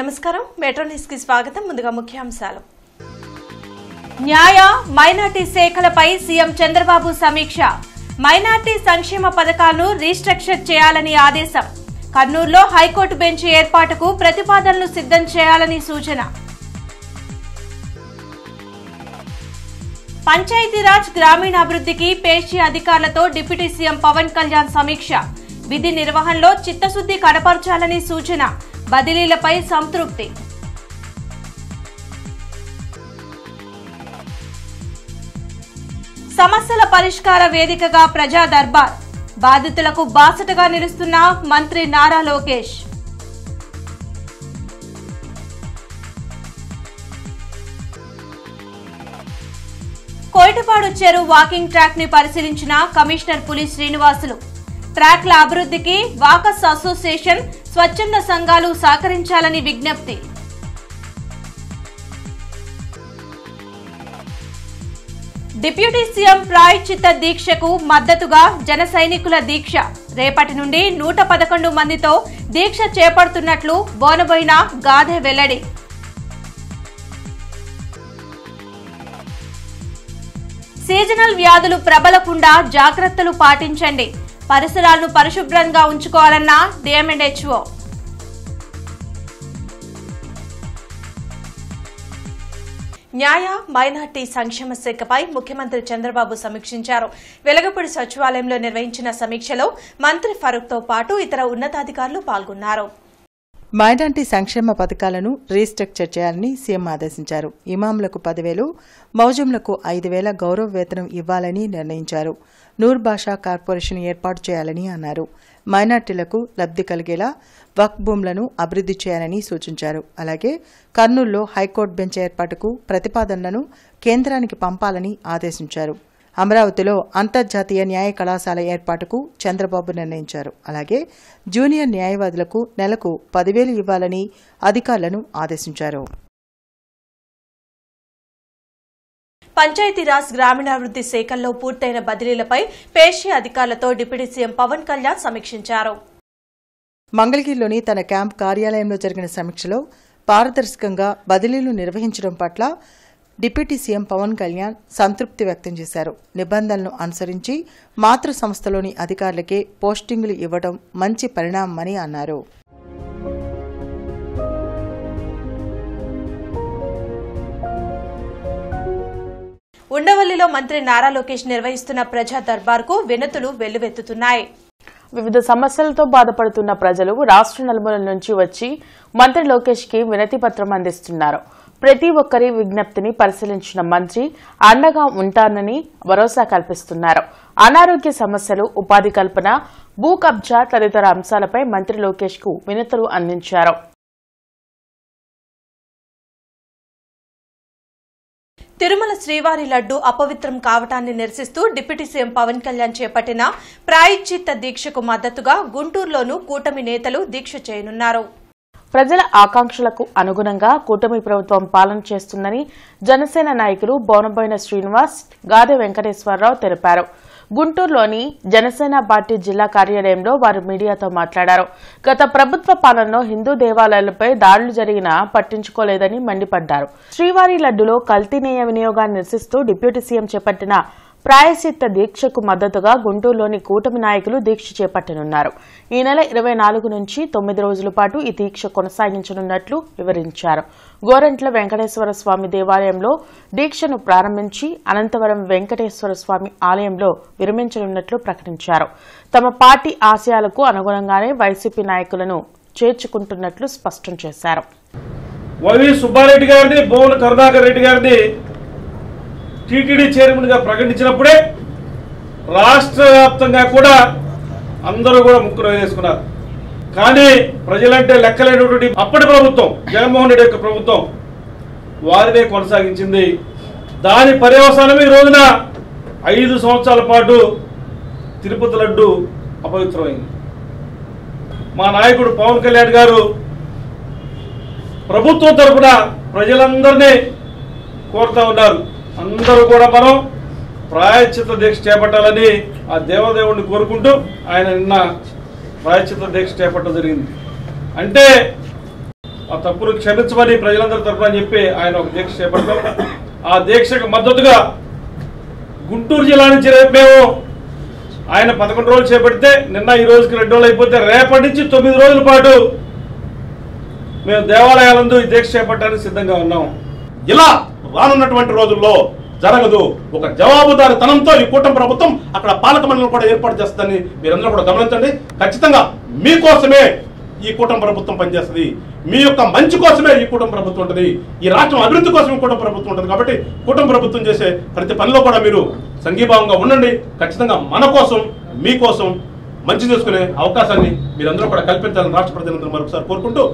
నమస్కారం metro news కి స్వాగతం ముందుగా ముఖ్యాంశాలు న్యాయ మైనార్టీ శాఖలపై సీఎం చంద్రబాబు సమీక్ష మైనార్టీ సంక్షేమ పథకాలను రీస్ట్రక్చర్ చేయాలని ఆదేశం కర్నూలులో హైకోర్టు బెంచ్ ఏర్పాటుకు ప్రతిపాదనలు సిద్ధం చేయాలని సూచన పంచాయతీరాజ్ గ్రామీణాభివృద్ధికి పేషి అధికారులతో డిప్యూటీ సీఎం పవన్ కళ్యాణ్ సమీక్ష విధి నిర్వహణలో చిత్తశుద్ధి కనపరచాలని సూచన బదిలీలపై సంతృప్తి సమస్యల పరిష్కార వేదికగా ప్రజా దర్బార్ బాధితులకు బాసటగా నిలుస్తున్న మంత్రి నారా లోకేష్ కోయిటపాడు చెరువు వాకింగ్ ట్రాక్ ని పరిశీలించిన కమిషనర్ పులి శ్రీనివాసులు ట్రాక్ల అభివృద్ధికి వాకర్స్ అసోసియేషన్ స్వచ్ఛంద సంఘాలు సహకరించాలని విజ్ఞప్తి డిప్యూటీ సీఎం ప్రాయశ్చిత్త దీక్షకు మద్దతుగా జన సైనికుల దీక్ష రేపటి నుండి 111 మందితో దీక్ష చేపడుతున్నట్లు బోనబోయిన గాథె వెల్లడి సీజనల్ వ్యాధులు ప్రబలకుండా జాగ్రత్తలు పాటించండి పరిసరాలను పరిశుభ్రంగా ఉంచుకోవాలన్న డిఎంఎండ్హెచ్ఓ న్యాయ మైనార్టీ సంక్షేమ శాఖపై ముఖ్యమంత్రి చంద్రబాబు సమీక్షించారు వెలగపూడి సచివాలయంలో నిర్వహించిన సమీక్షలో మంత్రి ఫరూక్తో పాటు ఇతర ఉన్నతాధికారులు పాల్గొన్నారు మైనార్టీ సంక్షేమ పథకాలను రీస్ట్రక్చర్ చేయాలని సీఎం ఆదేశించారు ఇమాంలకు 10,000 మౌజంలకు 5,000 గౌరవ వేతనం ఇవ్వాలని నిర్ణయించారు నూర్ భాషా కార్పొరేషన్ ఏర్పాటు చేయాలని అన్నారు మైనార్టీలకు లబ్ది కలిగేలా వక్ఫ్ భూములను అభివృద్ది చేయాలని సూచించారు అలాగే కర్నూలులో హైకోర్టు బెంచ్ ఏర్పాటుకు ప్రతిపాదనలను కేంద్రానికి పంపాలని ఆదేశించారు అమరావతిలో అంతర్జాతీయ న్యాయ కళాశాల ఏర్పాటుకు చంద్రబాబు నిర్ణయించారు అలాగే జూనియర్ న్యాయవాదులకు నెలకు 10,000 ఇవ్వాలని అధికారులను ఆదేశించారు పంచాయతీరాజ్ గ్రామీణాభివృద్ది శాఖల్లో పూర్తయిన బదిలీలపై పేషి అధికారులతో డిప్యూటీ సీఎం పవన్ కళ్యాణ్ సమీక్షించారు మంగళగిరిలోని తన క్యాంప్ కార్యాలయంలో జరిగిన సమీక్షలో పారదర్శకంగా బదిలీలు నిర్వహించడం పట్ల డిప్యూటీ సీఎం పవన్ కళ్యాణ్ సంతృప్తి వ్యక్తం చేశారు నిబంధనలను అనుసరించి మాతృ సంస్థలోని అధికారులకే పోస్టింగులు ఇవ్వడం మంచి పరిణామమని అన్నారు ఉండవల్లిలో మంత్రి నారా లోకేష్ నిర్వహిస్తున్న ప్రజా దర్బార్కు వినతులు వెల్లువెత్తుతున్నాయి వివిధ సమస్యలతో బాధపడుతున్న ప్రజలు రాష్ట్ర నలుమూలల నుంచి వచ్చి మంత్రి లోకేష్ కి వినతి పత్రం అందిస్తున్నారు ప్రతి ఒక్కరి విజ్ఞప్తిని పరిశీలించిన మంత్రి అండగా ఉంటానని భరోసా కల్పిస్తున్నారు అనారోగ్య సమస్యలు ఉపాధి కల్పన భూ కబ్జా తదితర అంశాలపై మంత్రి లోకేష్ కు వినతులు అందించారు తిరుమల శ్రీవారి లడ్డు అపవిత్రం కావటాన్ని నిరసిస్తూ డిప్యూటీ సీఎం పవన్ కళ్యాణ్ చేపట్టిన ప్రాయశ్చిత్త దీక్షకు మద్దతుగా గుంటూరులోనూ కూటమి నేతలు దీక్ష చేయనున్నారు ప్రజల ఆకాంక్షలకు అనుగుణంగా కూటమి ప్రభుత్వం పాలన చేస్తుందని జనసేన నాయకులు బోనబోయిన శ్రీనివాస్ గాదె వెంకటేశ్వరరావు తెలిపారు గుంటూరులోని జనసేన పార్టీ జిల్లా కార్యాలయంలో వారు మీడియాతో మాట్లాడారు గత ప్రభుత్వ పాలనలో హిందూ దేవాలయాలపై దాడులు జరిగినా పట్టించుకోలేదని మండిపడ్డారు శ్రీవారి లడ్డులో కల్తీ నేయ వినియోగాన్ని నిరసిస్తూ డిప్యూటీ సీఎం చేపట్టిన ప్రాయశ్చిత్త దీక్షకు మద్దతుగా గుంటూరులోని కూటమి నాయకులు దీక్ష చేపట్టనున్నారు ఈ నెల 24 నుంచి 9 రోజుల పాటు ఈ దీక్ష కొనసాగించనున్నట్లు వివరించారు గోరంట్ల వెంకటేశ్వర స్వామి దేవాలయంలో దీక్షను ప్రారంభించి అనంతవరం వెంకటేశ్వర స్వామి ఆలయంలో విరమించనున్నట్లు ప్రకటించారు తమ పార్టీ ఆశయాలకు అనుగుణంగానే వైసీపీ నాయకులను చేర్చుకుంటున్నట్లు స్పష్టం చేశారు వైవి సుబ్బారెడ్డి గారిని బోవన కరుణాకర్ రెడ్డి గారిని టీటీడీ చైర్మన్ గా ప్రకటించినప్పుడే రాష్ట్ర వ్యాప్తంగా కూడా అందరూ కూడా ముక్కును వేసుకున్నారు కానీ ప్రజలంటే లెక్కలేనటువంటి అప్పటి ప్రభుత్వం జగన్మోహన్ రెడ్డి యొక్క ప్రభుత్వం వారినే కొనసాగించింది దాని పర్యవసానం ఈ రోజున 5 సంవత్సరాల పాటు తిరుపతి లడ్డు అపవిత్రమైంది మా నాయకుడు పవన్ కళ్యాణ్ గారు ప్రభుత్వం తరఫున ప్రజలందరినీ కోరుతా ఉన్నారు అందరూ కూడా మనం ప్రాయశ్చిత్త దీక్ష చేపట్టాలని ఆ దేవదేవుడిని కోరుకుంటూ ఆయన నిన్న ప్రాయశ్చిత్త దీక్ష చేపట్టడం జరిగింది అంటే ఆ తప్పును క్షమించమని ప్రజలందరి తరఫున చెప్పి ఆయన ఒక దీక్ష చేపట్టాం. ఆ దీక్షకు మద్దతుగా గుంటూరు జిల్లా నుంచి రేపు మేము ఆయన 11 రోజులు చేపడితే నిన్న ఈ రోజుకి 2 రోజులు అయిపోతే రేపటి నుంచి 9 రోజుల పాటు మేము దేవాలయాలందు ఈ దీక్ష చేపట్టడానికి సిద్ధంగా ఉన్నాం. ఇలా రానున్నటువంటి రోజుల్లో జరగదు. ఒక జవాబుదారితనంతో ఈ కూటమి ప్రభుత్వం అక్కడ పాలక మండలిని కూడా ఏర్పాటు చేస్తుందని మీరందరూ కూడా గమనించండి. ఖచ్చితంగా మీకోసమే ఈ కూటమి ప్రభుత్వం పనిచేస్తుంది. మీ యొక్క మంచి కోసమే ఈ కూటమి ప్రభుత్వం ఉంటుంది. ఈ రాష్ట్రం అభివృద్ధి కోసం ఈ కూటమి ప్రభుత్వం ఉంటుంది. కాబట్టి కూటమి ప్రభుత్వం చేసే ప్రతి పనిలో కూడా మీరు సంఘీభావంగా ఉండండి. ఖచ్చితంగా మన కోసం మీకోసం మంచి చేసుకునే అవకాశాన్ని మీరందరూ కూడా కల్పించాలని రాష్ట్ర ప్రజలందరూ మరొకసారి కోరుకుంటూ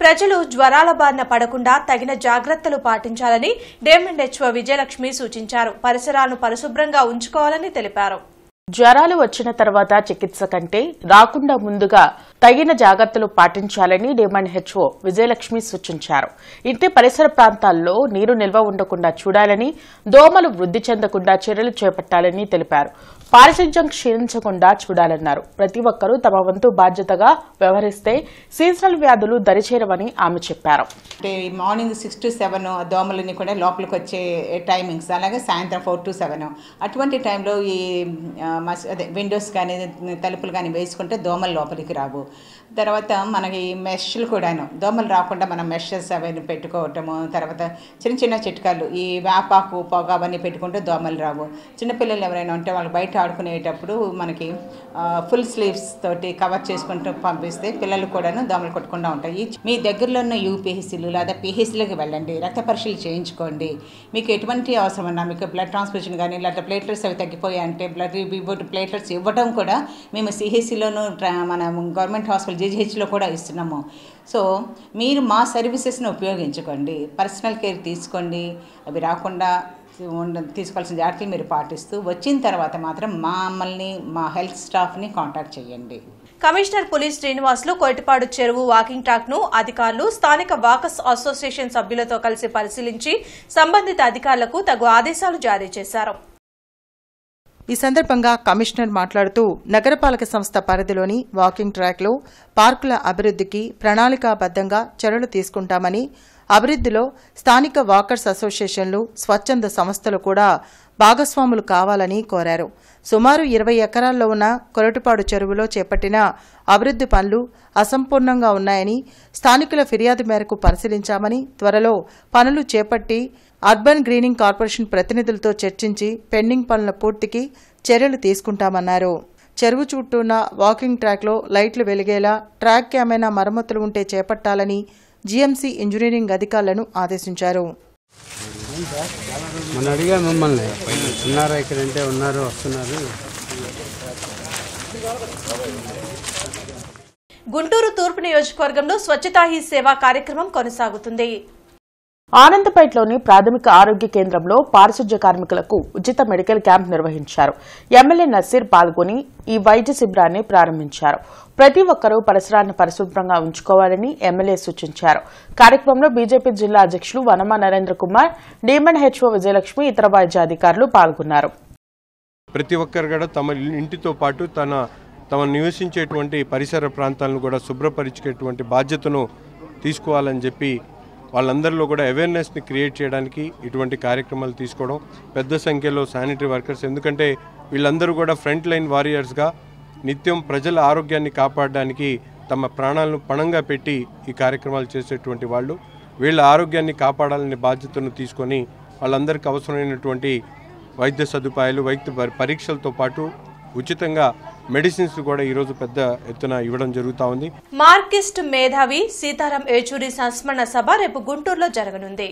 ప్రజలు జ్వరాల బారిన పడకుండా తగిన జాగ్రత్తలు పాటించాలని డిఎంఎన్హెచ్ఓ విజయలక్ష్మి సూచించారు. పరిసరాలను పరిశుభ్రంగా ఉంచుకోవాలని తెలిపారు. జ్వరాలు వచ్చిన తర్వాత చికిత్స కంటే రాకుండా ముందుగా తగిన జాగ్రత్తలు పాటించాలని డిఎంఎన్హెచ్ఓ విజయలక్ష్మి సూచించారు. ఇంటి పరిసర ప్రాంతాల్లో నీరు నిల్వ ఉండకుండా చూడాలని, దోమలు వృద్ధి చెందకుండా చర్యలు చేపట్టాలని తెలిపారు. పారిశుధ్యం క్షీణించకుండా చూడాలన్నారు. ప్రతి ఒక్కరూ తమ వంతు బాధ్యతగా వ్యవహరిస్తే సీజనల్ వ్యాధులు దరిచేరవని ఆమె చెప్పారు. మార్నింగ్ 6 to 7 దోమలని కూడా లోపలికి వచ్చే టైమింగ్స్, అలాగే సాయంత్రం 4 to 7 అటువంటి టైంలో ఈ విండోస్ కానీ తలుపులు కానీ వేసుకుంటే దోమలు లోపలికి రావు. తర్వాత మనకి మెష్లు కూడాను దోమలు రాకుండా మనం మెషెస్ అవన్నీ పెట్టుకోవటము. తర్వాత చిన్న చిన్న చిట్కాలు, ఈ వేపాకు పొగ అవన్నీ పెట్టుకుంటే దోమలు రావు. చిన్నపిల్లలు ఎవరైనా ఉంటే వాళ్ళు బయట ఆడుకునేటప్పుడు మనకి ఫుల్ స్లీవ్స్ తోటి కవర్ చేసుకుంటూ పంపిస్తే పిల్లలు కూడాను దోమలు కొట్టకుండా ఉంటాయి. మీ దగ్గరలో ఉన్న యూపీహెచ్సీలు లేదా పీహెచ్సీలకు వెళ్ళండి, రక్త పరీక్షలు చేయించుకోండి. మీకు ఎటువంటి అవసరం ఉన్నా, మీకు బ్లడ్ ట్రాన్స్ఫ్యూషన్ కానీ లేదా ప్లేట్లెట్స్ అవి తగ్గిపోయాయంటే బ్లడ్ ప్లేట్లెట్స్ ఇవ్వడం కూడా మేము సిహెచ్సిలోను మన గవర్నమెంట్ హాస్పిటల్ జీజీహెచ్లో కూడా ఇస్తున్నాము. సో మీరు మా సర్వీసెస్ని ఉపయోగించుకోండి, పర్సనల్ కేర్ తీసుకోండి. అవి రాకుండా తీసుకోవాల్సిన జాగ్రత్తలు మీరు పాటిస్తూ వచ్చిన తర్వాత మాత్రం మమ్మల్ని, మా హెల్త్ స్టాఫ్ని కాంటాక్ట్ చేయండి. కమిషనర్ పులి శ్రీనివాసులు కొయిటపాడు చెరువు వాకింగ్ ట్రాక్ ను అధికారులు స్థానిక వాకర్స్ అసోసియేషన్ సభ్యులతో కలిసి పరిశీలించి సంబంధిత అధికారులకు తగు ఆదేశాలు జారీ చేశారు. ఈ సందర్భంగా కమిషనర్ మాట్లాడుతూ నగరపాలక సంస్థ పరిధిలోని వాకింగ్ ట్రాక్లో పార్కుల అభివృద్ధికి ప్రణాళికాబద్దంగా చర్యలు తీసుకుంటామని, అభివృద్ధిలో స్థానిక వాకర్స్ అసోసియేషన్లు, స్వచ్ఛంద సంస్థలు కూడా భాగస్వాములు కావాలని కోరారు. సుమారు 20 ఎకరాల్లో ఉన్న కొరటిపాడు చెరువులో చేపట్టిన అభివృద్ధి పనులు అసంపూర్ణంగా ఉన్నాయని, స్థానికుల ఫిర్యాదు మేరకు పరిశీలించామని, త్వరలో పనులు చేపట్టి అర్బన్ గ్రీనింగ్ కార్పొరేషన్ ప్రతినిధులతో చర్చించి పెండింగ్ పనుల పూర్తికి చర్యలు తీసుకుంటామన్నారు. చెరువు చుట్టూ ఉన్న వాకింగ్ ట్రాక్లో లైట్లు వెలిగేలా ట్రాక్కి ఏమైనా మరమ్మతులు ఉంటే చేపట్టాలని జీఎంసీ ఇంజనీరింగ్ అధికారులను ఆదేశించారు. మన అడిగా మిమ్మల్ని ఉన్నారా ఇక్కడంటే ఉన్నారు, వస్తున్నారు. గుంటూరు తూర్పు నియోజకవర్గంలో స్వచ్ఛతా హీ సేవ కార్యక్రమం కొనసాగుతుంది. ఆనందపేటలోని ప్రాథమిక ఆరోగ్య కేంద్రంలో పారిశుధ్య కార్మికులకు ఉచిత మెడికల్ క్యాంప్ నిర్వహించారు. ఎమ్మెల్యే నసీర్ పాల్గొని ఈ వైద్య శిబిరాన్ని ప్రారంభించారు. ప్రతి ఒక్కరూ పరిసరాలను పరిశుభ్రంగా ఉంచుకోవాలని ఎమ్మెల్యే సూచించారు. కార్యక్రమంలో బీజేపీ జిల్లా అధ్యక్షులు వనమా నరేంద్ర కుమార్, డిఎంఎన్హెచ్ఓ విజయలక్ష్మి, ఇతర వైద్య అధికారులు పాల్గొన్నారు. ప్రతి ఒక్కరు కూడా తమ ఇంటితో పాటు తమ నివసించేటువంటి పరిసర ప్రాంతాలను కూడా శుభ్రపరిచేటువంటి బాధ్యతను తీసుకోవాలని చెప్పి వాళ్ళందరిలో కూడా అవేర్నెస్ని క్రియేట్ చేయడానికి ఇటువంటి కార్యక్రమాలు తీసుకోవడం, పెద్ద సంఖ్యలో శానిటరీ వర్కర్స్, ఎందుకంటే వీళ్ళందరూ కూడా ఫ్రంట్ లైన్ వారియర్స్గా నిత్యం ప్రజల ఆరోగ్యాన్ని కాపాడడానికి తమ ప్రాణాలను పణంగా పెట్టి ఈ కార్యక్రమాలు చేసేటువంటి వాళ్ళు, వీళ్ళ ఆరోగ్యాన్ని కాపాడాలనే బాధ్యతను తీసుకొని వాళ్ళందరికీ అవసరమైనటువంటి వైద్య సదుపాయాలు, వైద్య పరీక్షలతో పాటు ఉచితంగా మెడిసిన్స్ కూడా ఈరోజు పెద్ద ఎత్తున ఇవ్వడం జరుగుతూ ఉంది. మార్కిస్ట్ మేధావి సీతారాం ఏచూరి సంస్మరణ సభ రేపు గుంటూరులో జరగనుంది.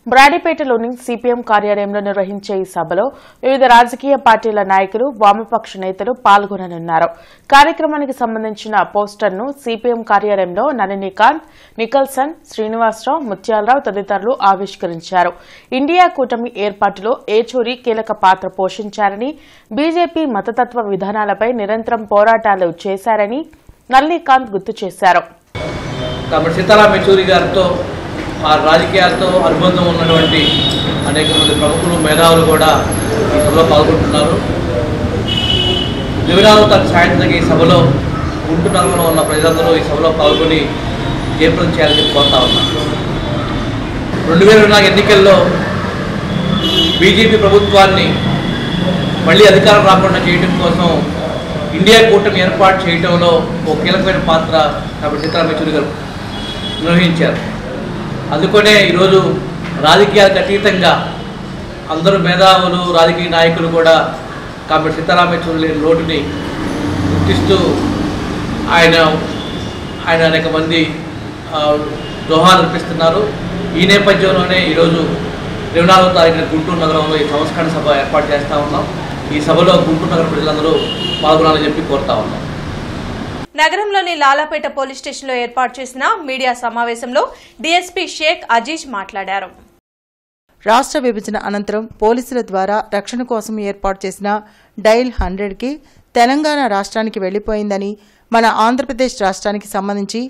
బ్రాడీపేటలోని సిపిఎం కార్యాలయంలో నిర్వహించే ఈ సభలో వివిధ రాజకీయ పార్టీల నాయకులు, వామపక్ష నేతలు పాల్గొననున్నారు. కార్యక్రమానికి సంబంధించిన పోస్టర్ను సిపిఎం కార్యాలయంలో నళినీకాంత్, నికల్సన్, శ్రీనివాసరావు, ముత్యాలరావు తదితరులు ఆవిష్కరించారు. ఇండియా కూటమి ఏర్పాటులో ఏచూరి కీలక పాత్ర పోషించారని, బీజేపీ మతతత్వ విధానాలపై నిరంతరం పోరాటాలు చేశారని నళినీకాంత్ గుర్తు చేశారు. సీతారాం ఏచూరి గారితో ఆ రాజకీయాలతో అనుబంధం ఉన్నటువంటి అనేక మంది ప్రముఖులు, మేధావులు కూడా ఈ సభలో పాల్గొంటున్నారు. వివరాలు తన సాయంత్రం ఈ సభలో గుంటూరు నగరంలో ఉన్న ప్రజలందరూ ఈ సభలో పాల్గొని జయప్రదం చేయాలని చెప్పి కోరుతా ఉన్నాను. 2024 ఎన్నికల్లో బీజేపీ ప్రభుత్వాన్ని మళ్ళీ అధికారం రాకుండా చేయడం కోసం ఇండియా కూటమి ఏర్పాటు చేయడంలో ఒక కీలకమైన పాత్ర కాబట్టి సీతారాం యేచూరి గారు నిర్వహించారు. అందుకనే ఈరోజు రాజకీయాలకు అతీతంగా అందరూ మేధావులు రాజకీయ నాయకులు కూడా కాబట్టి సీతారాం యేచూరి లేని లోటుని గుర్తిస్తూ ఆయన అనేక మంది దోహాలు అర్పిస్తున్నారు. ఈ నేపథ్యంలోనే ఈరోజు 24వ తారీఖున గుంటూరు నగరంలో ఈ సంస్కరణ సభ ఏర్పాటు చేస్తూ ఉన్నాం. ఈ సభలో గుంటూరు నగర ప్రజలందరూ పాల్గొనాలని చెప్పి కోరుతా ఉన్నాం. నగరంలోని లాలాపేట పోలీస్ స్టేషన్లో ఏర్పాటు చేసిన మీడియా సమావేశంలో డీఎస్పీ షేక్ అజీజ్ మాట్లాడారు. రాష్ట్ర విభజన అనంతరం పోలీసుల ద్వారా రక్షణ కోసం ఏర్పాటు చేసిన డైల్ 100కి తెలంగాణ రాష్ట్రానికి వెళ్లిపోయిందని, మన ఆంధ్రప్రదేశ్ రాష్ట్రానికి సంబంధించి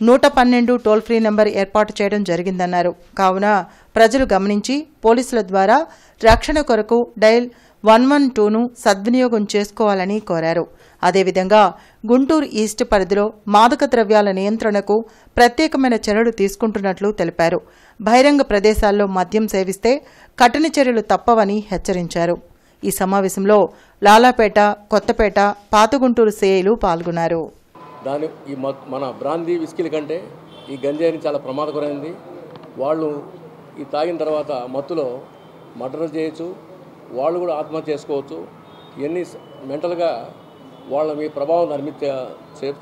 112 టోల్ ఫ్రీ నెంబర్ ఏర్పాటు చేయడం జరిగిందన్నారు. కావున ప్రజలు గమనించి పోలీసుల ద్వారా రక్షణ కొరకు డైల్ 112ను సద్వినియోగం చేసుకోవాలని కోరారు. అదేవిధంగా గుంటూరు ఈస్ట్ పరిధిలో మాదక ద్రవ్యాల నియంత్రణకు ప్రత్యేకమైన చర్యలు తీసుకుంటున్నట్లు తెలిపారు. బహిరంగ ప్రదేశాల్లో మద్యం సేవిస్తే కఠిన చర్యలు తప్పవని హెచ్చరించారు. ఈ సమావేశంలో లాలాపేట, కొత్తపేట, పాత గుంటూరు సిఐలు పాల్గొన్నారు. మన బ్రాందీ విస్కీల కంటే ఈ గంజాయిని చాలా ప్రమాదకరమైంది. వాళ్ళు ఈ తాగిన తర్వాత మత్తులో మర్డర్ చేయొచ్చు, వాళ్ళు కూడా ఆత్మహత్య చేసుకోవచ్చు. ఇవన్నీ మెంటల్గా వాళ్ళ మీ ప్రభావం దాని మీద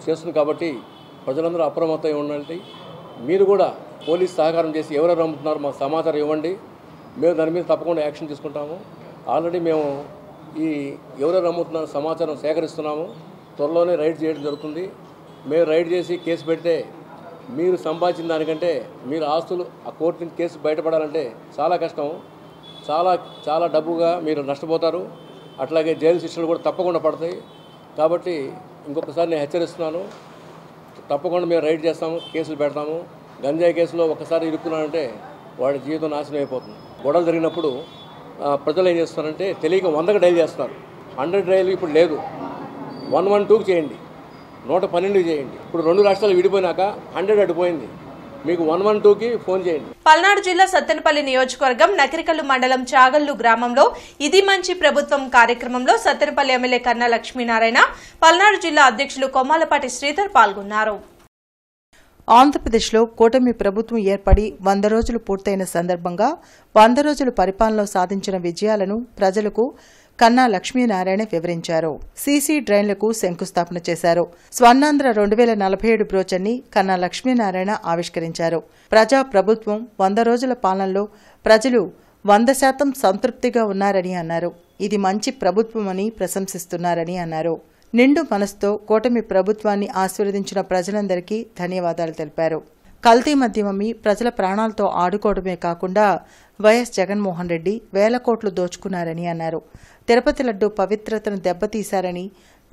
చేస్తుంది. కాబట్టి ప్రజలందరూ అప్రమత్తంగా ఉండాలి. మీరు కూడా పోలీస్ సహకారం చేసి ఎవరెవరు అమ్ముతున్నారో మాకు సమాచారం ఇవ్వండి. మేము దాని మీద తప్పకుండా యాక్షన్ తీసుకుంటాము. ఆల్రెడీ మేము ఈ ఎవరెవరు అమ్ముతున్నారో సమాచారం సేకరిస్తున్నాము. త్వరలోనే రైడ్ చేయడం జరుగుతుంది. మేము రైడ్ చేసి కేసు పెడితే మీరు సంపాదించిన దానికంటే మీరు ఆస్తులు ఆ కోర్టు నుంచి కేసు బయటపడాలంటే చాలా కష్టం. చాలా డబ్బుగా మీరు నష్టపోతారు. అట్లాగే జైలు శిక్షలు కూడా తప్పకుండా పడతాయి. కాబట్టి ఇంకొకసారి నేను హెచ్చరిస్తున్నాను, తప్పకుండా మేము రైడ్ చేస్తాము, కేసులు పెడతాము. గంజాయి కేసులో ఒకసారి ఇరుక్కున్నారంటే వాడి జీవితం నాశనం అయిపోతుంది. గొడవలు జరిగినప్పుడు ప్రజలు ఏం చేస్తున్నారంటే తెలియక 100కి డైల్ చేస్తున్నారు. 100 డైల్ ఇప్పుడు లేదు, 112కి చేయండి, 112కి చేయండి. ఇప్పుడు 2 రాష్ట్రాలు విడిపోయినాక 100 అడిపోయింది. మీకు 112కి ఫోన్ చేయండి. పల్నాడు జిల్లా సత్తెనపల్లి నియోజకవర్గం నకిరికల్లు మండలం చాగల్లు గ్రామంలో ఇది మంచి ప్రభుత్వం కార్యక్రమంలో సత్తెనపల్లి ఎమ్మెల్యే కన్నా లక్ష్మీనారాయణ, పల్నాడు జిల్లా అధ్యక్షులు కొమ్మాలపాటి శ్రీధర్ పాల్గొన్నారు. ఆంధ్రప్రదేశ్లో కూటమి ప్రభుత్వం ఏర్పడి 100 రోజులు పూర్తయిన సందర్భంగా 100 రోజుల పరిపాలనలో సాధించిన విజయాలను ప్రజలకు కన్నా లక్ష్మీనారాయణ వివరించారు. సీసీ డ్రైన్లకు శంకుస్థాపన చేశారు. స్వర్ణాంధ్ర 2047 బ్రోచర్ని కన్నా లక్ష్మీనారాయణ ఆవిష్కరించారు. ప్రజా ప్రభుత్వం 100 రోజుల పాలనలో ప్రజలు 100% సంతృప్తిగా ఉన్నారని అన్నారు. ఇది మంచి ప్రభుత్వమని ప్రశంసిస్తున్నారని అన్నారు. నిండు మనసుతో కూటమి ప్రభుత్వాన్ని ఆశీర్వదించిన ప్రజలందరికీ ధన్యవాదాలు తెలిపారు. కల్తీ మద్యం అమ్మి ప్రజల ప్రాణాలతో ఆడుకోవడమే కాకుండా వైఎస్ జగన్మోహన్ రెడ్డి వేల కోట్లు దోచుకున్నారని అన్నారు. తిరుపతి లడ్డు పవిత్రతను దెబ్బతీశారని,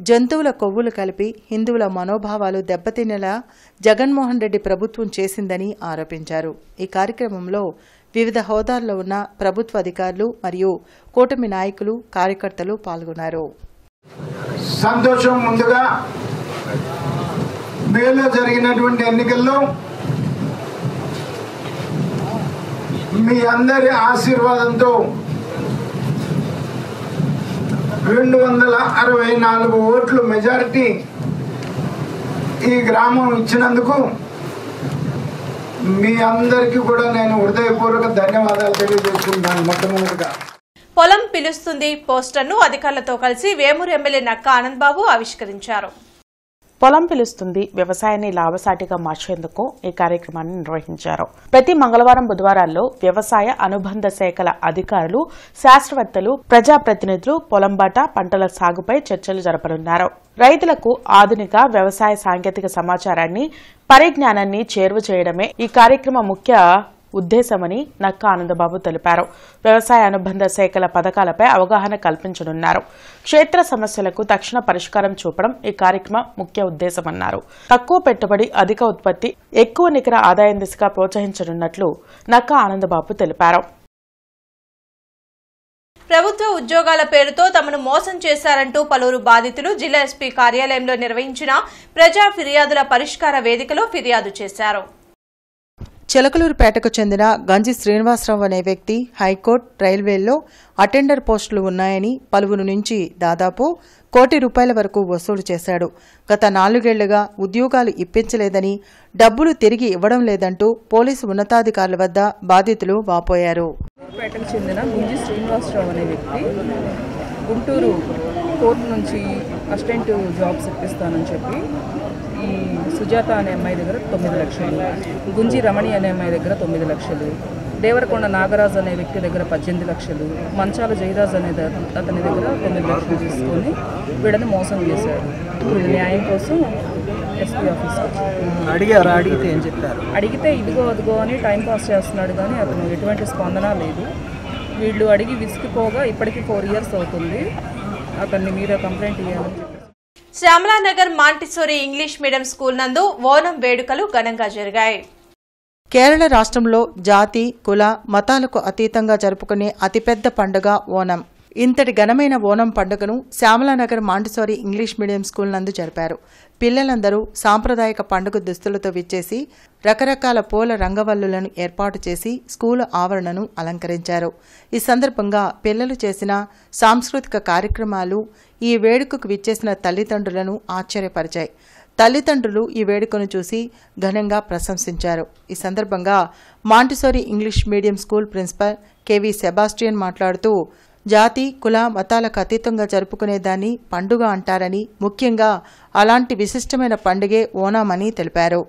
జంతువుల కొవ్వులు కలిపి హిందువుల మనోభావాలు దెబ్బతినేలా జగన్మోహన్ రెడ్డి ప్రభుత్వం చేసిందని ఆరోపించారు. ఈ కార్యక్రమంలో వివిధ హోదాల్లో ఉన్న ప్రభుత్వ అధికారులు మరియు కూటమి నాయకులు, కార్యకర్తలు పాల్గొన్నారు. సంతోషం. ముందుగా మేలో జరిగినటువంటి ఎన్నికల్లో మీ అందరి ఆశీర్వాదంతో 264 ఓట్లు మెజారిటీ ఈ గ్రామం ఇచ్చినందుకు మీ అందరికీ కూడా నేను హృదయపూర్వక ధన్యవాదాలు తెలియజేసుకుంటాను. మొట్టమొదటిగా పొలం పిలుస్తుంది పోస్టర్ను అధికారులతో కలిసి వేమూరు ఎమ్మెల్యే నక్కా ఆనంద్ బాబు ఆవిష్కరించారు. పొలం పిలుస్తుంది వ్యవసాయాన్ని లాభసాటిగా మార్చేందుకు ఈ కార్యక్రమాన్ని నిర్వహించారు. ప్రతి మంగళవారం, బుధవారాల్లో వ్యవసాయ అనుబంధ శాఖల అధికారులు, శాస్త్రవేత్తలు, ప్రజాప్రతినిధులు పొలం బాట, పంటల సాగుపై చర్చలు జరపనున్నారు. రైతులకు ఆధునిక వ్యవసాయ సాంకేతిక సమాచారాన్ని, పరిజ్ఞానాన్ని చేరువ చేయడమే ఈ కార్యక్రమ ముఖ్య ఉద్దేశమని నక్కా ఆనందబాబు తెలిపారు. వ్యవసాయ అనుబంధ శాఖల పథకాలపై అవగాహన కల్పించనున్నారు. క్షేత్ర సమస్యలకు తక్షణ పరిష్కారం చూపడం ఈ కార్యక్రమం ముఖ్య ఉద్దేశమన్నారు. తక్కువ పెట్టుబడి, అధిక ఉత్పత్తి, ఎక్కువ నికర ఆదాయం దిశగా ప్రోత్సహించనున్నట్లు నక్కా ఆనందబాబు తెలిపారు. ప్రభుత్వ ఉద్యోగాల పేరుతో తమను మోసం చేశారంటూ పలువురు బాధితులు జిల్లా ఎస్పీ కార్యాలయంలో నిర్వహించిన ప్రజా ఫిర్యాదుల పరిష్కార వేదికలో ఫిర్యాదు చేశారు. చిలకలూరుపేటకు చెందిన గంజి శ్రీనివాసరావు అనే వ్యక్తి హైకోర్టు, రైల్వేల్లో అటెండర్ పోస్టులు ఉన్నాయని పలువురు నుంచి దాదాపు ₹1 కోటి వరకు వసూలు చేశాడు. గత 4 ఏళ్లుగా ఉద్యోగాలు ఇప్పించలేదని, డబ్బులు తిరిగి ఇవ్వడం లేదంటూ పోలీసు ఉన్నతాధికారుల వద్ద బాధితులు వాపోయారు. పేటకు చెందిన గంజి శ్రీనివాసరావు అనే వ్యక్తి గుంటూరు కోర్టు నుంచి అసిస్టెంట్ జాబ్స్ ఇప్పిస్తానని చెప్పి ఈ సుజాత అనే అమ్మాయి దగ్గర 9 లక్షలు, గుంజి రమణి అనే అమ్మాయి దగ్గర 9 లక్షలు, దేవరకొండ నాగరాజు అనే వ్యక్తి దగ్గర 18 లక్షలు, మంచాల జయరాజ్ అనే అతని దగ్గర 9 లక్షలు తీసుకొని వీళ్ళని మోసం చేశాడు. ఇప్పుడు న్యాయం కోసం ఎస్పీ ఆఫీసర్ అడిగితే ఏం చెప్పారు? అడిగితే ఇదిగో అదిగో అని టైం పాస్ చేస్తున్నాడు, కానీ అతను ఎటువంటి స్పందన లేదు. వీళ్ళు అడిగి విసిగిపోగా ఇప్పటికీ 4 years అవుతుంది. అతన్ని మీద కంప్లైంట్ ఇవ్వాలని చెప్పి Shyamala Nagar Montessori English medium school నందు ఓనం వేడుకలు ఘనంగా జరిగాయి. కేరళ రాష్ట్రంలో జాతి, కుల, మతాలకు అతీతంగా జరుపుకునే అతిపెద్ద పండుగ ఓనం. ఇంతటి ఘనమైన ఓనం పండుగను Shyamala Nagar Montessori English medium school నందు జరిపారు. పిల్లలందరూ సాంప్రదాయక పండుగ దుస్తులతో విచ్చేసి రకరకాల పూల రంగవల్లులను ఏర్పాటు చేసి స్కూలు ఆవరణను అలంకరించారు. ఈ సందర్భంగా పిల్లలు చేసిన సాంస్కృతిక కార్యక్రమాలు ఈ వేడుకకు విచ్చేసిన తల్లిదండ్రులను ఆశ్చర్యపరిచాయి. తల్లిదండ్రులు ఈ వేడుకను చూసి ఘనంగా ప్రశంసించారు. ఈ సందర్భంగా Montessori English medium school principal KV Sebastian మాట్లాడుతూ జాతి, కుల, మతాలకు అతీతంగా జరుపుకునేదాన్ని పండుగ అంటారని, ముఖ్యంగా అలాంటి విశిష్టమైన పండుగే ఓనామని తెలిపారు.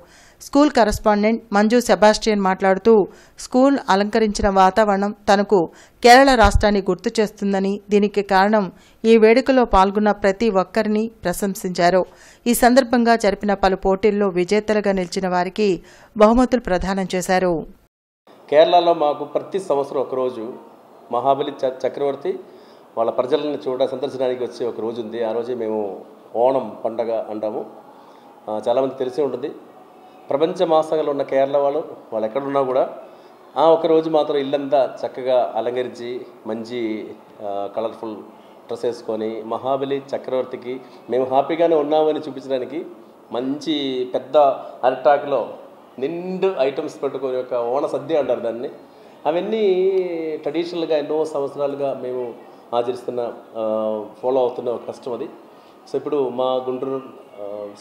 స్కూల్ కరస్పాండెంట్ మంజు సెబాస్టియన్ మాట్లాడుతూ స్కూల్ అలంకరించిన వాతావరణం తనకు కేరళ రాష్ట్రాన్ని గుర్తు చేస్తుందని, దీనికి కారణం ఈ వేడుకలో పాల్గొన్న ప్రతి ఒక్కరిని ప్రశంసించారు. ఈ సందర్భంగా జరిపిన పలు పోటీల్లో విజేతలుగా నిలిచిన వారికి బహుమతులు ప్రదానం చేశారు. కేరళలో మాకు ప్రతి సంవత్సరం ఒకరోజు మహాబలి చక్రవర్తి వాళ్ళ ప్రజలను సందర్శనానికి వచ్చే ఒక రోజు ఉంది. ఆ రోజే మేము ఓణం పండగ అంటాము. చాలామంది తెలిసే ఉంటుంది. ప్రపంచ మాసంలో ఉన్న కేరళ వాళ్ళు ఎక్కడున్నా కూడా ఆ ఒకరోజు మాత్రం ఇల్లంతా చక్కగా అలంకరించి మంచి కలర్ఫుల్ డ్రెస్ వేసుకొని మహాబలి చక్రవర్తికి మేము హ్యాపీగానే ఉన్నామని చూపించడానికి మంచి పెద్ద అరిటాకులో నిండు ఐటమ్స్ పెట్టుకొని ఒక ఓణ సద్య అంటారు దాన్ని. అవన్నీ ట్రెడిషనల్గా ఎన్నో సంవత్సరాలుగా మేము ఆచరిస్తున్న ఫాలో అవుతున్న ఒక కష్టం అది. సో ఇప్పుడు మా గుంటూరు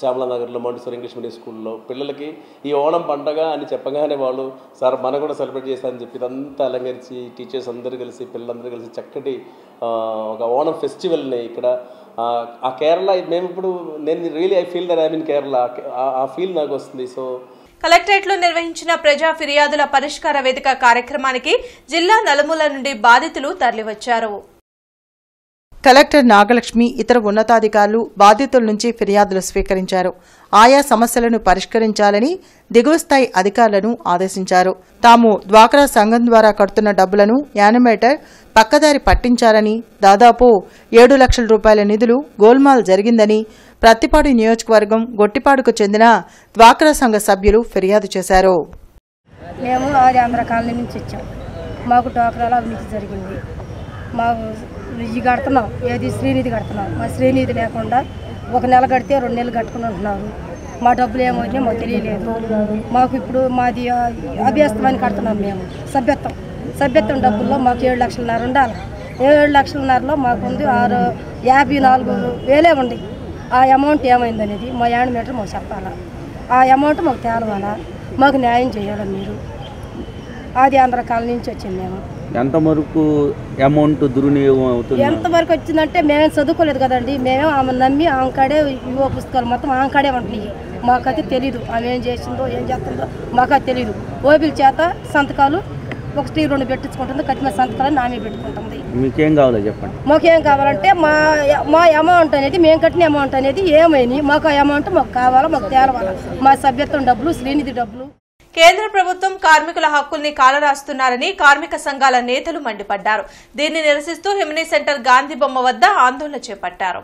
శ్యామలానగర్లో మాంటిసోరీ ఇంగ్లీష్ మీడియం స్కూల్లో పిల్లలకి ఈ ఓణం పండగ అని చెప్పగానే వాళ్ళు సార్ మనం కూడా సెలబ్రేట్ చేస్తారని చెప్పి ఇదంతా అలంకరించి టీచర్స్ అందరూ కలిసి పిల్లలందరూ కలిసి చక్కటి ఒక ఓణం ఫెస్టివల్ని ఇక్కడ ఆ కేరళ మేము ఇప్పుడు నేను really I feel that I mean Kerala ఆ ఫీల్ నాకు వస్తుంది. సో కలెక్టరేట్లో నిర్వహించిన ప్రజా ఫిర్యాదుల పరిష్కార వేదిక కార్యక్రమానికి జిల్లా నలుమూల నుండి బాధితులు తరలివచ్చారు. కలెక్టర్ నాగలక్ష్మి, ఇతర ఉన్నతాధికారులు బాధితుల నుంచి ఫిర్యాదులు స్వీకరించారు. ఆయా సమస్యలను పరిష్కరించాలని దిగువ స్థాయి అధికారులను ఆదేశించారు. తాము డ్వాక్రా సంఘం ద్వారా కడుతున్న డబ్బులను యానిమేటర్ పక్కదారి పట్టించారని, దాదాపు ₹7 లక్షల నిధులు గోల్మాల్ జరిగిందని ప్రత్తిపాడు నియోజకవర్గం గొట్టిపాడుకు చెందిన డ్వాక్రా సంఘ సభ్యులు ఫిర్యాదు చేశారు. మేము ఆది ఆంధ్ర కాలనీ నుంచి వచ్చాం. మాకు డ్వాక్రాలో అవినీతి జరిగింది. మాకు ఇది కడుతున్నాం, ఏది శ్రీనిధి కడుతున్నాం. మా శ్రీనిధి లేకుండా 1 నెల కడితే 2 నెలలు కట్టుకుని ఉంటున్నారు. మా డబ్బులు ఏమవుతాయో మాకు తెలియలేదు. మాకు ఇప్పుడు మాది అభ్యస్తమని కడుతున్నాం. మేము సభ్యత్వం డబ్బుల్లో మాకు 7 లక్షలన్నర ఉండాలి. 7 లక్షలన్నరలో మాకు ఉంది 54,000 ఉంది. ఆ అమౌంట్ ఏమైందనేది మా యానిమేటర్ మాకు చెప్పాలా. ఆ అమౌంట్ మాకు తేలవాలా, మాకు న్యాయం చేయాలి. మీరు ఆది ఆంధ్ర కాలనీ నుంచి వచ్చింది. మేము ఎంతవరకు అమౌంట్ దుర్వినియోగం అవుతుంది? ఎంతవరకు వచ్చిందంటే మేమేం చదువుకోలేదు కదండి. మేమే ఆమె నమ్మి ఆమె కాడే యువ పుస్తకాలు మొత్తం ఆమె కాడే ఉంటున్నాయి. మాకైతే తెలీదు ఆమె ఏం చేసిందో ఏం చేస్తుందో మాకైతే తెలీదు. ఓబీల చేత సంతకాలు 1-2 పెట్టించుకుంటుంది. కఠిన సంతకాలను ఆమె పెట్టుకుంటుంది. మీకేం కావాలో చెప్పండి. మాకేం కావాలంటే మా అమౌంట్ అనేది మేము కట్టిన అమౌంట్ అనేది ఏమైంది, మాకు ఆ అమౌంట్ మాకు కావాలా, మాకు తేలవాలా. మా సభ్యత్వం డబ్బులు, శ్రీనిధి డబ్బులు. కేంద్ర ప్రభుత్వం కార్మికుల హక్కుల్ని కాలరాస్తున్నారని కార్మిక సంఘాల నేతలు మండిపడ్డారు. దీన్ని నిరసిస్తూ హిమనీ సెంటర్ గాంధీ బొమ్మ వద్ద ఆందోళన చేపట్టారు.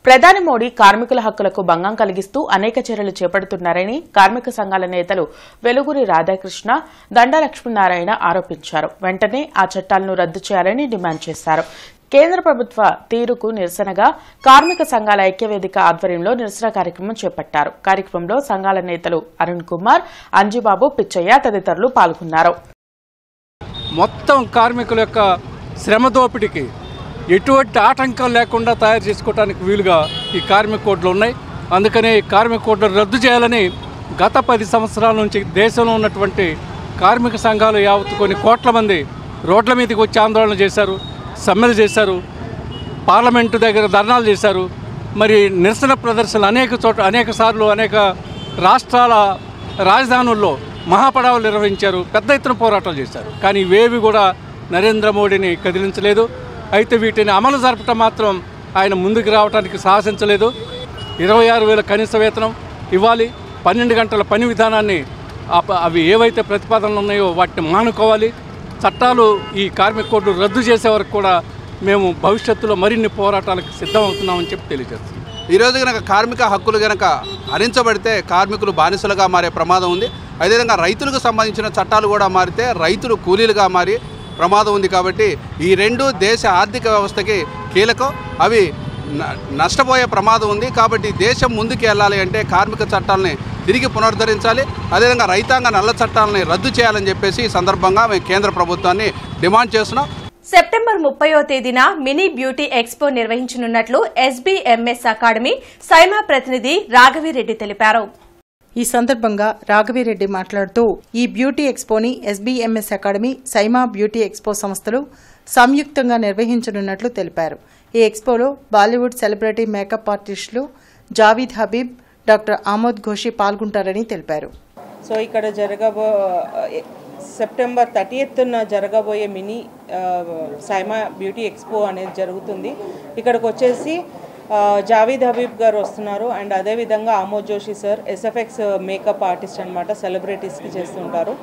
ప్రధాని మోడీ కార్మికుల హక్కులకు భంగం కలిగిస్తూ అనేక చర్యలు చేపడుతున్నారని కార్మిక సంఘాల నేతలు వెలుగురి రాధాకృష్ణ, దండా లక్ష్మీనారాయణ ఆరోపించారు. వెంటనే ఆ చట్టాలను రద్దు చేయాలని డిమాండ్ చేశారు. కేంద్ర ప్రభుత్వ తీరుకు నిరసనగా కార్మిక సంఘాల ఐక్యవేదిక ఆధ్వర్యంలో నిరసన కార్యక్రమం చేపట్టారు. కార్యక్రమంలో సంఘాల నేతలు అరుణ్ కుమార్, అంజిబాబు, పిచ్చయ్య తదితరులు పాల్గొన్నారు. మొత్తం కార్మికుల యొక్క శ్రమ దోపిడీకి ఎటువంటి ఆటంకం లేకుండా తయారు చేసుకోవడానికి వీలుగా ఈ కార్మిక కోడ్లు ఉన్నాయి. అందుకని కార్మిక కోడ్లు రద్దు చేయాలని గత 10 సంవత్సరాల నుంచి దేశంలో ఉన్నటువంటి కార్మిక సంఘాలు యావత్తు కొన్ని కోట్ల మంది రోడ్ల మీదకి వచ్చి ఆందోళన చేశారు, సమ్మెలు చేశారు, పార్లమెంటు దగ్గర ధర్నాలు చేశారు. మరి నిరసన ప్రదర్శనలు అనేక సార్లు అనేక రాష్ట్రాల రాజధానుల్లో మహాపడావులు నిర్వహించారు, పెద్ద ఎత్తున పోరాటాలు చేశారు. కానీ ఇవేవి కూడా నరేంద్ర మోడీని కదిలించలేదు. అయితే వీటిని అమలు జరపటం మాత్రం ఆయన ముందుకు రావడానికి సాహసించలేదు. 26,000 కనీస వేతనం ఇవ్వాలి, 12 గంటల పని విధానాన్ని అవి ఏవైతే ప్రతిపాదనలు ఉన్నాయో వాటిని మానుకోవాలి. చట్టాలు ఈ కార్మిక కోడ్లు రద్దు చేసే వరకు కూడా మేము భవిష్యత్తులో మరిన్ని పోరాటాలకు సిద్ధమవుతున్నామని చెప్పి తెలియజేస్తున్నాం. ఈరోజు కనుక కార్మిక హక్కులు కనుక హరించబడితే కార్మికులు బానిసలుగా మారే ప్రమాదం ఉంది. అదేవిధంగా రైతులకు సంబంధించిన చట్టాలు కూడా మారితే రైతులు కూలీలుగా మారి ప్రమాదం ఉంది. కాబట్టి ఈ రెండు దేశ ఆర్థిక వ్యవస్థకి కీలకం, అవి నష్టపోయే ప్రమాదం ఉంది. కాబట్టి దేశం ముందుకు వెళ్ళాలి అంటే కార్మిక చట్టాలని తిరిగి పునరుద్ధరించాలి. అదేవిధంగా రైతాంగ నల్ల చట్టాలని రద్దు చేయాలని చెప్పేసి ఈ సందర్భంగా మేము కేంద్ర ప్రభుత్వాన్ని డిమాండ్ చేస్తున్నాం. సెప్టెంబర్ 30వ తేదీన మినీ బ్యూటీ ఎక్స్పో నిర్వహించనున్నట్లు ఎస్బీఎంఎస్ అకాడమీ సైమా ప్రతినిధి రాఘవిరెడ్డి తెలిపారు. ఈ సందర్భంగా రాఘవిరెడ్డి మాట్లాడుతూ ఈ బ్యూటీ ఎక్స్పోని SBMS academy, Saima beauty expo సంస్థలు సంయుక్తంగా నిర్వహించనున్నట్లు తెలిపారు. ఈ ఎక్స్పోలో బాలీవుడ్ సెలబ్రిటీ మేకప్ ఆర్టిస్టులు జావీద్ హబీబ్, డాక్టర్ ఆమోద్ ఘోషి పాల్గొంటారని తెలిపారు. సో ఇక్కడ సెప్టెంబర్ 30th జరగబోయే మినీ సైమా బ్యూటీ ఎక్స్పో అనేది జరుగుతుంది. ఇక్కడికి వచ్చేసి జావీద్ హబీబ్ గారు వస్తున్నారు. అండ్ అదేవిధంగా Amod Joshi sir SFX makeup artist అనమాట, సెలబ్రిటీస్కి చేస్తుంటారు.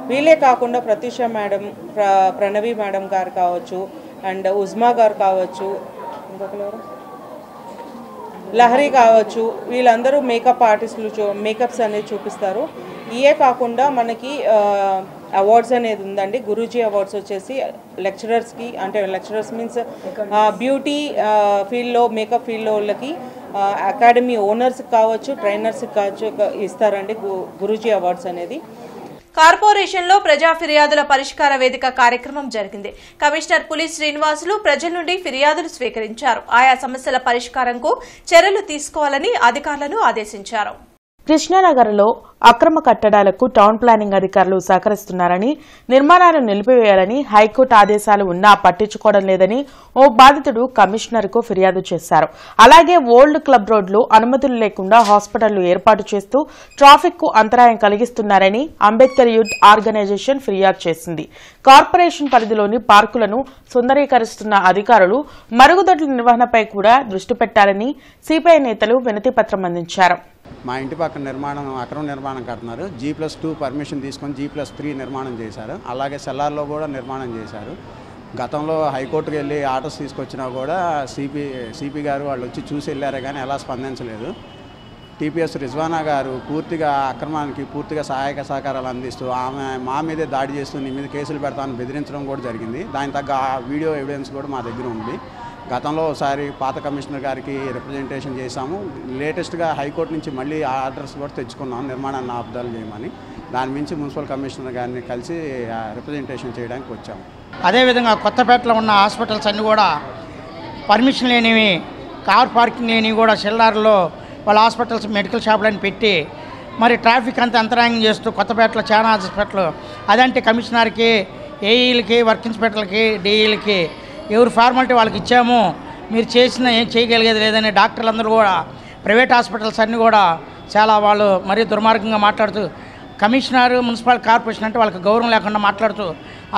వీళ్ళే కాకుండా ప్రత్యూష మేడం, ప్రణవి మేడం గారు కావచ్చు, అండ్ ఉజ్మా గారు కావచ్చు, ఇంకొకరు లహరి కావచ్చు, వీళ్ళందరూ మేకప్ ఆర్టిస్టులు మేకప్స్ అనేది చూపిస్తారు. ఇవే కాకుండా మనకి అవార్డ్స్ అనేది ఉందండి. గురూజీ అవార్డ్స్ వచ్చేసి లెక్చరర్స్కి, అంటే లెక్చరర్స్ మీన్స్ బ్యూటీ ఫీల్డ్లో, మేకప్ ఫీల్డ్లో వాళ్ళకి, అకాడమీ ఓనర్స్కి కావచ్చు, ట్రైనర్స్కి కావచ్చు ఇస్తారండి గురూజీ అవార్డ్స్ అనేది. కార్పొరేషన్లో ప్రజా ఫిర్యాదుల పరిష్కార వేదిక కార్యక్రమం జరిగింది. కమిషనర్ పులి శ్రీనివాసులు ప్రజల నుండి ఫిర్యాదులు స్వీకరించారు. ఆయా సమస్యల పరిష్కారంకు చర్యలు తీసుకోవాలని అధికారులను ఆదేశించారు. కృష్ణానగర్లో అక్రమ కట్టడాలకు టౌన్ ప్లానింగ్ అధికారులు సహకరిస్తున్నారని, నిర్మాణాలను నిలిపివేయాలని హైకోర్టు ఆదేశాలు ఉన్నా పట్టించుకోవడం లేదని ఓ బాధితుడు కమిషనర్కు ఫిర్యాదు చేశారు. అలాగే ఓల్డ్ క్లబ్ రోడ్లో అనుమతులు లేకుండా హాస్పిటళ్లు ఏర్పాటు చేస్తూ ట్రాఫిక్ కు అంతరాయం కలిగిస్తున్నారని అంబేద్కర్ యూత్ ఆర్గనైజేషన్ ఫిర్యాదు చేసింది. కార్పొరేషన్ పరిధిలోని పార్కులను సుందరీకరిస్తున్న అధికారులు మరుగుదొడ్ల నిర్వహణపై కూడా దృష్టి పెట్టాలని సిపిఐ నేతలు వినతిపత్రం అందించారు. మా ఇంటి పక్కన అక్రమ నిర్మాణం కడుతున్నారు. G+2 పర్మిషన్ తీసుకొని G+3 నిర్మాణం చేశారు. అలాగే సెల్లార్లో కూడా నిర్మాణం చేశారు. గతంలో హైకోర్టుకు వెళ్ళి ఆర్డర్స్ తీసుకొచ్చినా కూడా సిపి గారు వాళ్ళు వచ్చి చూసి వెళ్ళారే కానీ ఎలా స్పందించలేదు. టీపీఎస్ రిజ్వానా గారు పూర్తిగా అక్రమానికి పూర్తిగా సహాయక సహకారాలు అందిస్తూ ఆమె మా మీదే దాడి చేస్తూ నీ మీద కేసులు పెడతామని బెదిరించడం కూడా జరిగింది. దాని తగ్గ వీడియో ఎవిడెన్స్ కూడా మా దగ్గర ఉంది. గతంలో ఒకసారి పాత కమిషనర్ గారికి రిప్రజెంటేషన్ చేశాము. లేటెస్ట్గా హైకోర్టు నుంచి మళ్ళీ ఆర్డర్స్ కూడా తెచ్చుకున్నాం నిర్మాణాన్ని ఆపుదల చేయమని. దాని మించి మున్సిపల్ కమిషనర్ గారిని కలిసి రిప్రజెంటేషన్ చేయడానికి వచ్చాము. అదేవిధంగా కొత్తపేటలో ఉన్న హాస్పిటల్స్ అన్నీ కూడా పర్మిషన్ లేనివి, కార్ పార్కింగ్ లేనివి కూడా సెల్లార్లో వాళ్ళ హాస్పిటల్స్ మెడికల్ షాపులని పెట్టి మరి ట్రాఫిక్ అంతా అంతరాయం చేస్తూ కొత్తపేటలో చాలా హాస్పిటల్ అదంటే కమిషనర్కి, ఏఈలకి, వర్క్ ఇన్స్పెక్టర్లకి, డిఈలకి ఎవరు ఫార్మాలిటీ వాళ్ళకి ఇచ్చాము, మీరు చేసిన ఏం చేయగలిగేది లేదని డాక్టర్లందరూ కూడా ప్రైవేట్ హాస్పిటల్స్ అన్నీ కూడా చాలా వాళ్ళు మరీ దుర్మార్గంగా మాట్లాడుతూ, కమిషనర్, మున్సిపల్ కార్పొరేషన్ అంటే వాళ్ళకి గౌరవం లేకుండా మాట్లాడుతూ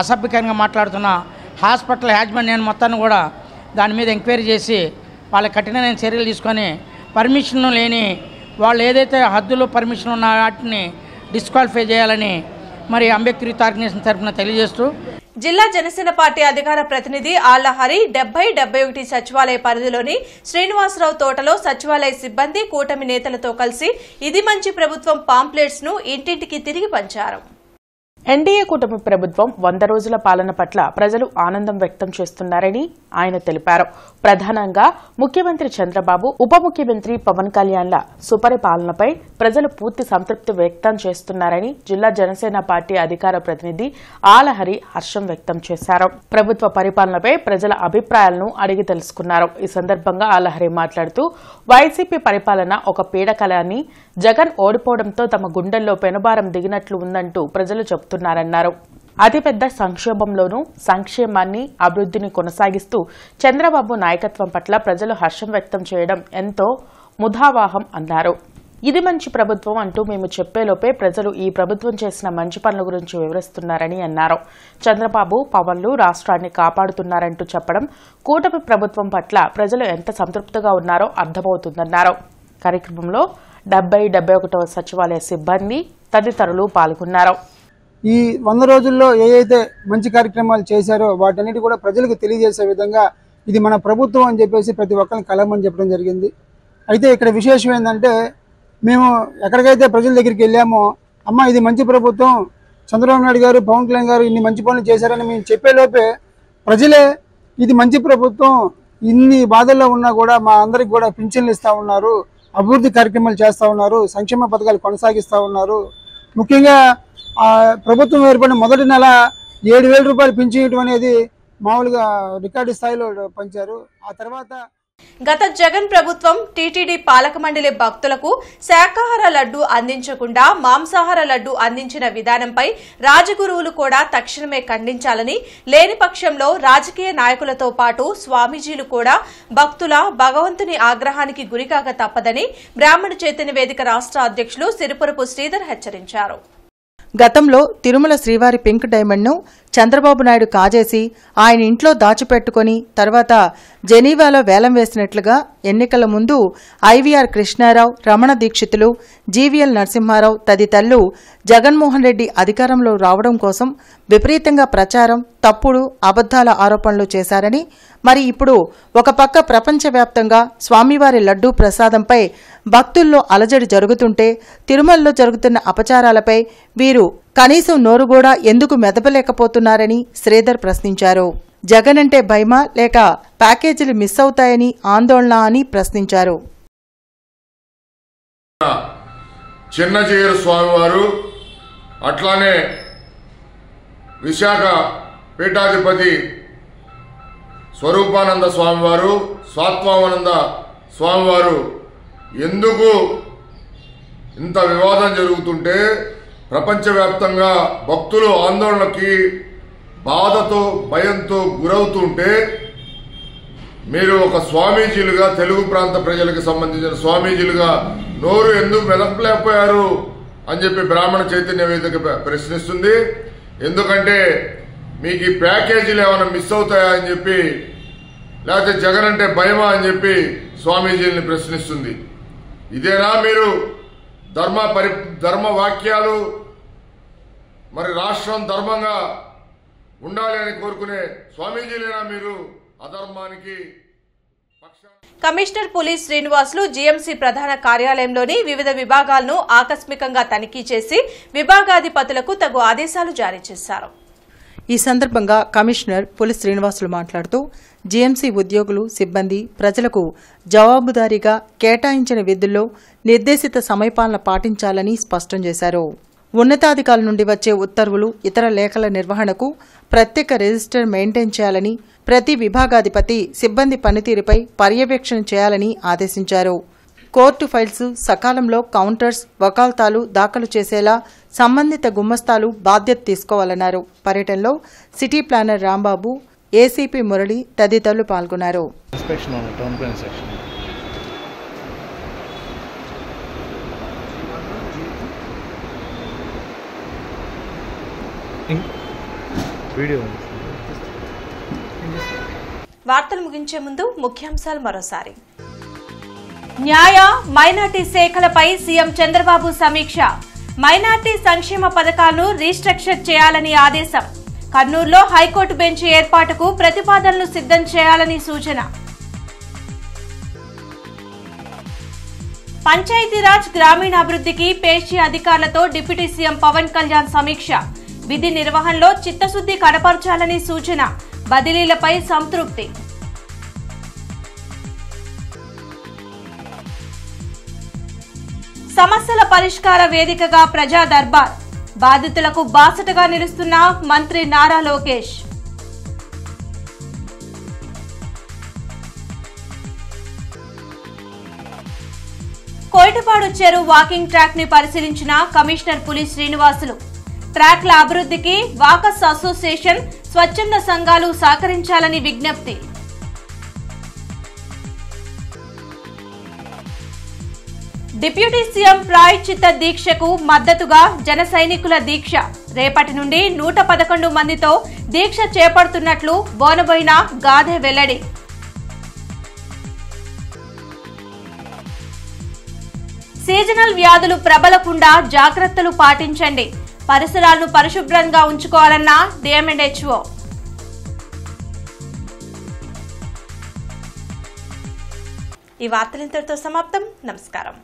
అసభ్యకరంగా మాట్లాడుతున్న హాస్పిటల్ యాజమాన్యాన్ని మొత్తాన్ని కూడా దాని మీద ఎంక్వైరీ చేసి వాళ్ళకి కఠినమైన చర్యలు తీసుకొని పర్మిషన్ లేని వాళ్ళు ఏదైతే హద్దులో పర్మిషన్ ఉన్న వాటిని డిస్క్వాలిఫై చేయాలని మరి అంబేద్కర్ యూత్ ఆర్గనైజేషన్ తరఫున తెలియజేస్తూ జిల్లా జనసేన పార్టీ అధికార ప్రతినిధి ఆళ్లహరి 70-71 సచివాలయ పరిధిలోని శ్రీనివాసరావు తోటలో సచివాలయ సిబ్బంది కూటమి నేతలతో కలిసి ఇది మంచి ప్రభుత్వం పాంప్లెట్స్ ను ఇంటింటికి తిరిగి పంచారు. ఎన్డీఏ కూటమి ప్రభుత్వం 100 రోజుల పాలన పట్ల ప్రజలు ఆనందం వ్యక్తం చేస్తున్నారని ఆయన తెలిపారు. ప్రధానంగా ముఖ్యమంత్రి చంద్రబాబు, ఉప ముఖ్యమంత్రి పవన్ కళ్యాణ్ల సుపరిపాలనపై ప్రజలు పూర్తి సంతృప్తి వ్యక్తం చేస్తున్నారని జిల్లా జనసేన పార్టీ అధికార ప్రతినిధి ఆలహరి హర్షం వ్యక్తం చేశారు. ప్రభుత్వ పరిపాలనపై ప్రజల అభిప్రాయాలను అడిగి తెలుసుకున్నారు. ఈ సందర్భంగా ఆలహరి మాట్లాడుతూ వైసీపీ పరిపాలన ఒక పీడకలని, జగన్ ఓడిపోవడంతో తమ గుండెల్లో పెనుభారం దిగినట్లు ఉందంటూ ప్రజలు చెబుతున్నారన్నారు. అతిపెద్ద సంక్షోభంలోనూ సంక్షేమాన్ని, అభివృద్ధిని కొనసాగిస్తూ చంద్రబాబు నాయకత్వం పట్ల ప్రజలు హర్షం వ్యక్తం చేయడం ఎంతో ముదావాహం అన్నారు. ఇది మంచి ప్రభుత్వం అంటూ మేము చెప్పేలోపే ప్రజలు ఈ ప్రభుత్వం చేసిన మంచి పనుల గురించి వివరిస్తున్నారని అన్నారు. చంద్రబాబు, పవన్లు రాష్ట్రాన్ని కాపాడుతున్నారంటూ చెప్పడం కూటమి ప్రభుత్వం పట్ల ప్రజలు ఎంత సంతృప్తిగా ఉన్నారో అర్థమవుతుందన్నారు. కార్యక్రమంలో 70-71వ సచివాలయ సిబ్బంది తదితరులు పాల్గొన్నారు. ఈ 100 రోజుల్లో ఏదైతే మంచి కార్యక్రమాలు చేశారో వాటన్నిటి కూడా ప్రజలకు తెలియజేసే విధంగా ఇది మన ప్రభుత్వం అని చెప్పేసి ప్రతి ఒక్కరిని కలమని చెప్పడం జరిగింది. అయితే ఇక్కడ విశేషం ఏంటంటే మేము ఎక్కడికైతే ప్రజల దగ్గరికి వెళ్ళామో, అమ్మ ఇది మంచి ప్రభుత్వం, చంద్రబాబు నాయుడు గారు, పవన్ కళ్యాణ్ గారు ఇన్ని మంచి పనులు చేశారని మేము చెప్పేలోపే ప్రజలే ఇది మంచి ప్రభుత్వం, ఇన్ని బాధల్లో ఉన్నా కూడా మా అందరికి కూడా పింఛన్లు ఇస్తూ ఉన్నారు, అభివృద్ధి కార్యక్రమాలు చేస్తూ ఉన్నారు, సంక్షేమ పథకాలు కొనసాగిస్తూ ఉన్నారు. ముఖ్యంగా ప్రభుత్వం ఏర్పడిన మొదటి నెల 7,000 రూపాయలు పింఛన్ అనేది మామూలుగా రికార్డు స్థాయిలో పంచారు. ఆ తర్వాత గత జగన్ ప్రభుత్వం టీటీడీ పాలక మండలి భక్తులకు శాకాహార లడ్డు అందించకుండా మాంసాహార లడ్డు అందించిన విధానంపై రాజగురువులు కూడా తక్షణమే ఖండించాలని, లేని పక్షంలో రాజకీయ నాయకులతో పాటు స్వామీజీలు కూడా భక్తుల భగవంతుని ఆగ్రహానికి గురికాక తప్పదని బ్రాహ్మణ చైతన్య వేదిక రాష్ట్ర అధ్యక్షులు సిరిపురపు శ్రీధర్ హెచ్చరించారు. గతంలో తిరుమల శ్రీవారి పింక్ డైమండ్ను చంద్రబాబు నాయుడు కాజేసి ఆయన ఇంట్లో దాచిపెట్టుకుని తర్వాత జెనీవాలో వేలం వేసినట్లుగా ఎన్నికల ముందు ఐవీఆర్ కృష్ణారావు, రమణ దీక్షితులు, జీవీఎల్ నరసింహారావు తదితరులు జగన్మోహన్ రెడ్డి అధికారంలో రావడం కోసం విపరీతంగా ప్రచారం, తప్పుడు అబద్దాల ఆరోపణలు చేశారని, మరి ఇప్పుడు ఒక పక్క ప్రపంచవ్యాప్తంగా స్వామివారి లడ్డూ ప్రసాదంపై భక్తుల్లో అలజడి జరుగుతుంటే తిరుమలలో జరుగుతున్న అపచారాలపై వీరు కనీసం నోరు కూడా ఎందుకు మెదపలేకపోతున్నారని శ్రీధర్ ప్రశ్నించారు. జగన్ అంటే భయమా లేక ప్యాకేజీలు మిస్ అవుతాయని ఆందోళన అని ప్రశ్నించారు. చిన్నజీయర్ స్వామివారు, అట్లానే విశాఖ పీఠాధిపతి స్వరూపానంద స్వామివారు, స్వాత్మానంద స్వామివారు ఎందుకు ఇంత వివాదం జరుగుతుంటే ప్రపంచవ్యాప్తంగా భక్తులు ఆందోళనకి, బాధతో, భయంతో గురవుతుంటే మీరు ఒక స్వామీజీలుగా, తెలుగు ప్రాంత ప్రజలకు సంబంధించిన స్వామీజీలుగా నోరు ఎందుకు మెదపలేకపోయారు అని చెప్పి బ్రాహ్మణ చైతన్య వేదిక ప్రశ్నిస్తుంది. ఎందుకంటే మీకు ఈ ప్యాకేజీలు ఏమైనా మిస్ అవుతాయా అని చెప్పి, లేకపోతే జగన్ అంటే భయమా అని చెప్పి స్వామీజీని ప్రశ్నిస్తుంది. ఇదేనా మీరు ధర్మ వాక్యాలు, మరి రాష్ట్రం ధర్మంగా ఉండాలి అని కోరుకునే స్వామీజీలేనా మీరు అధర్మానికి? కమిషనర్ పోలీస్ శ్రీనివాసులు జీఎంసీ ప్రధాన కార్యాలయంలోని వివిధ విభాగాలను ఆకస్మికంగా తనిఖీ చేసి విభాగాధిపతులకు తగు ఆదేశాలు జారీ చేశారు. ఈ సందర్భంగా కమిషనర్ పోలీస్ శ్రీనివాసులు మాట్లాడుతూ జీఎంసీ ఉద్యోగులు, సిబ్బంది ప్రజలకు జవాబుదారీగా కేటాయించిన విధుల్లో నిర్దేశిత సమయపాలన పాటించాలని స్పష్టం చేశారు. ఉన్నతాధికారుల నుండి వచ్చే ఉత్తర్వులు, ఇతర లేఖల నిర్వహణకు ప్రత్యేక రిజిస్టర్ మెయింటైన్ చేయాలని, ప్రతి విభాగాధిపతి సిబ్బంది పనితీరుపై పర్యవేక్షణ చేయాలని ఆదేశించారు. కోర్టు ఫైల్స్ సకాలంలో కౌంటర్స్, వకాల్తాలు దాఖలు చేసేలా సంబంధిత గుమస్తాలు బాధ్యత తీసుకోవాలన్నారు. పర్యటనలో city planar Rambabu, ACP Murali తదితరులు పాల్గొన్నారు. వార్తలు ముగించే ముందు ముఖ్యాంశాలు మరోసారి. న్యాయ, మైనార్టీ శాఖలపై సీఎం చంద్రబాబు సమీక్ష. మైనార్టీ సంక్షేమ పథకాలను రీస్ట్రక్చర్ చేయాలని ఆదేశం. కర్నూలులో హైకోర్టు బెంచ్ ఏర్పాటుకు ప్రతిపాదనలు సిద్ధం చేయాలని సూచన. పంచాయతీరాజ్ గ్రామీణాభివృద్ధికి పేషీ అధికారులతో డిప్యూటీ సీఎం పవన్ కళ్యాణ్ సమీక్ష. విధి నిర్వహణలో చిత్తశుద్ధి కనపరచాలని సూచన. బదిలీలపై సంతృప్తి. సమస్యల పరిష్కార వేదికగా ప్రజా దర్బార్. బాధితులకు బాసటగా నిలుస్తున్న మంత్రి నారా లోకేష్. కోయిటపాడు చెరువు వాకింగ్ ట్రాక్ ని పరిశీలించిన కమిషనర్ పులి శ్రీనివాసులు. ట్రాక్ల అభివృద్ధికి వాకర్స్ అసోసియేషన్, స్వచ్ఛంద సంఘాలు సహకరించాలని విజ్ఞప్తి. డిప్యూటీ సీఎం ప్రాయశ్చిత్త దీక్షకు మద్దతుగా జన సైనికుల దీక్ష. రేపటి నుండి 111 మందితో దీక్ష చేపడుతున్నట్లు బోనబోయిన గాదె వెల్లడి. సీజనల్ వ్యాధులు ప్రబలకుండా జాగ్రత్తలు పాటించండి. పరిసరాలను పరిశుభ్రంగా ఉంచుకోవాలన్న డిఎంఎండ్హెచ్ఓ. ఈ వార్తలు ఇంతటితో సమాప్తం. నమస్కారం.